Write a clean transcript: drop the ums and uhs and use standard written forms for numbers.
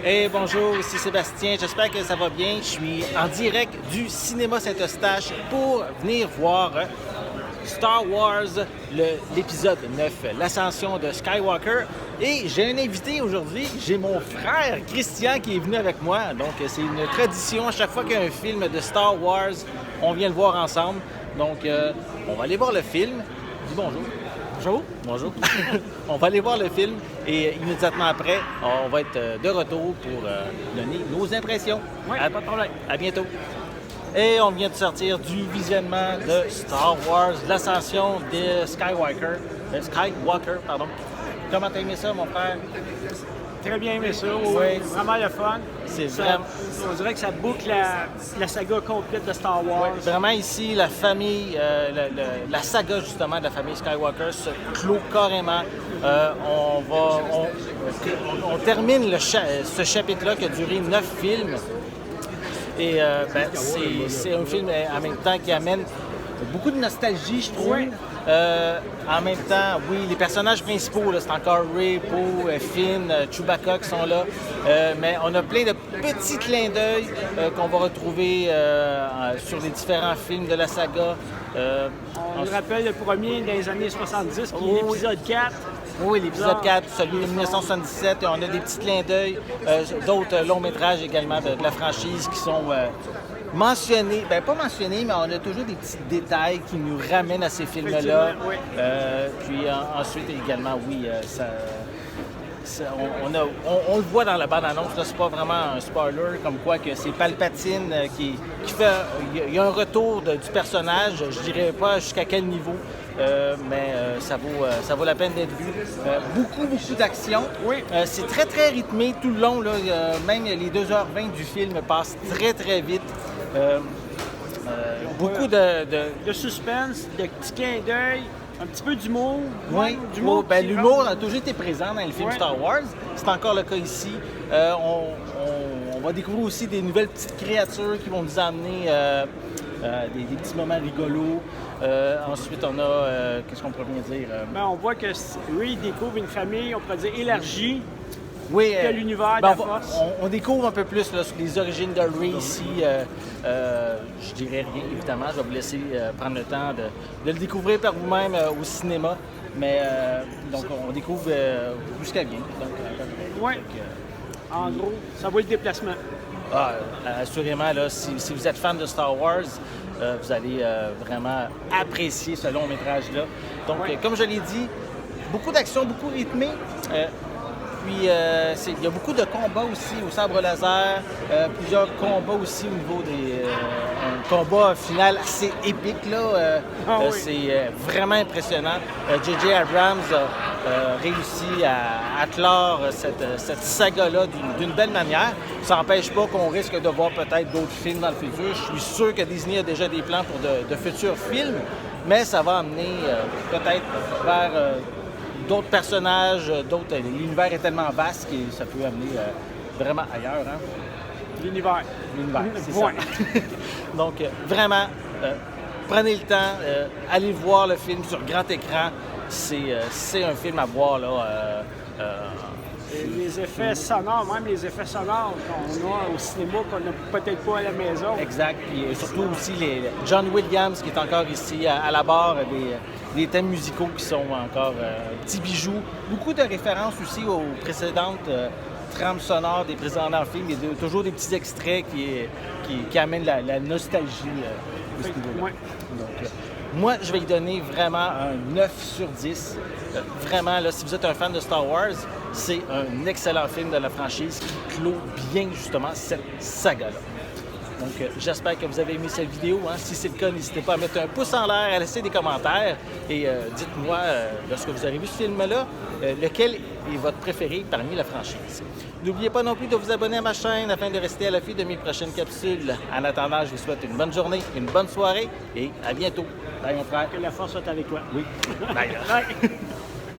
Hey, bonjour, ici Sébastien. J'espère que ça va bien. Je suis en direct du Cinéma Saint-Eustache pour venir voir Star Wars, l'épisode 9, l'ascension de Skywalker. Et j'ai un invité aujourd'hui. J'ai mon frère Christian qui est venu avec moi. Donc, c'est une tradition. À chaque fois qu'il y a un film de Star Wars, on vient le voir ensemble. Donc, on va aller voir le film. Dis bonjour. Bonjour. Bonjour. On va aller voir le film et immédiatement après, on va être de retour pour donner nos impressions. Oui, pas de problème. À bientôt. Et on vient de sortir du visionnement de Star Wars, l'ascension de Skywalker. Pardon. Comment t'as aimé ça, mon frère? Très bien aimé ça. Oui. Vraiment le fun. C'est Ça, vraiment... On dirait que ça boucle la saga complète de Star Wars. Ouais, vraiment ici, la famille, la saga justement de la famille Skywalker se clôt carrément. On termine ce chapitre-là qui a duré 9 films. Et c'est un film en même temps qui amène beaucoup de nostalgie, je trouve. Oui. En même temps, oui, les personnages principaux, là, c'est encore Rey, Poe, Finn, Chewbacca qui sont là. Mais on a plein de petits clins d'œil qu'on va retrouver sur les différents films de la saga. On se rappelle le premier des années 70, qui est l'épisode 4. Oui, l'épisode 4, celui de 1977. On a des petits clins d'œil, d'autres longs métrages également de la franchise qui sont mentionnés. Bien, pas mentionnés, mais on a toujours des petits détails qui nous ramènent à ces films-là. Oui. Puis ensuite également, oui, on le voit dans la bande-annonce, là, c'est pas vraiment un spoiler, comme quoi que c'est Palpatine qui fait... Il y a un retour du personnage, je dirais pas jusqu'à quel niveau, mais ça vaut la peine d'être vu. Beaucoup d'action. Oui. C'est très, très rythmé tout le long, là, même les 2h20 du film passent très, très vite. Beaucoup de suspense, de petits clins d'œil, un petit peu d'humour. Oui, d'humour. l'humour a toujours été présent dans les films Star Wars. C'est encore le cas ici. On va découvrir aussi des nouvelles petites créatures qui vont nous amener des petits moments rigolos. Ensuite, on a... qu'est-ce qu'on pourrait bien dire? On voit que Rey découvre une famille, on pourrait dire, élargie. Oui, de l'univers de la Force. On découvre un peu plus là, sur les origines de Rey ici. Je dirais rien, évidemment. Je vais vous laisser prendre le temps de le découvrir par vous-même au cinéma. Mais donc, on découvre d'où qu'elle vient. Oui. En gros, ça vaut le déplacement. Assurément, là, si vous êtes fan de Star Wars, vous allez vraiment apprécier ce long métrage-là. Donc, comme je l'ai dit, beaucoup d'action, beaucoup rythmé. Puis, il y a beaucoup de combats aussi au sabre laser, plusieurs combats aussi au niveau un combat final assez épique, là. C'est vraiment impressionnant. J.J. Abrams a réussi à clore cette saga-là d'une belle manière. Ça n'empêche pas qu'on risque de voir peut-être d'autres films dans le futur. Je suis sûr que Disney a déjà des plans pour de futurs films, mais ça va amener peut-être vers... d'autres personnages, l'univers est tellement vaste que ça peut amener vraiment ailleurs. Hein? L'univers, c'est ça. Donc, vraiment, prenez le temps, allez voir le film sur grand écran. C'est un film à voir, là. Les effets sonores, même les effets sonores qu'on a au cinéma, qu'on n'a peut-être pas à la maison. Exact. Puis surtout aussi John Williams qui est encore ici à la barre des thèmes musicaux qui sont encore petits bijoux. Beaucoup de références aussi aux précédentes trames sonores des précédents films. Il y a toujours des petits extraits qui amènent la nostalgie de ce niveau-là. Ouais. Donc, moi, je vais y donner vraiment un 9 sur 10. Vraiment, là, si vous êtes un fan de Star Wars, c'est un excellent film de la franchise qui clôt bien, justement, cette saga-là. Donc, j'espère que vous avez aimé cette vidéo. Hein. Si c'est le cas, n'hésitez pas à mettre un pouce en l'air, à laisser des commentaires et dites-moi, lorsque vous avez vu ce film-là, lequel est votre préféré parmi la franchise. N'oubliez pas non plus de vous abonner à ma chaîne afin de rester à l'affût de mes prochaines capsules. En attendant, je vous souhaite une bonne journée, une bonne soirée et à bientôt. Bye, mon frère. Que la force soit avec toi. Oui. Bye. Bye.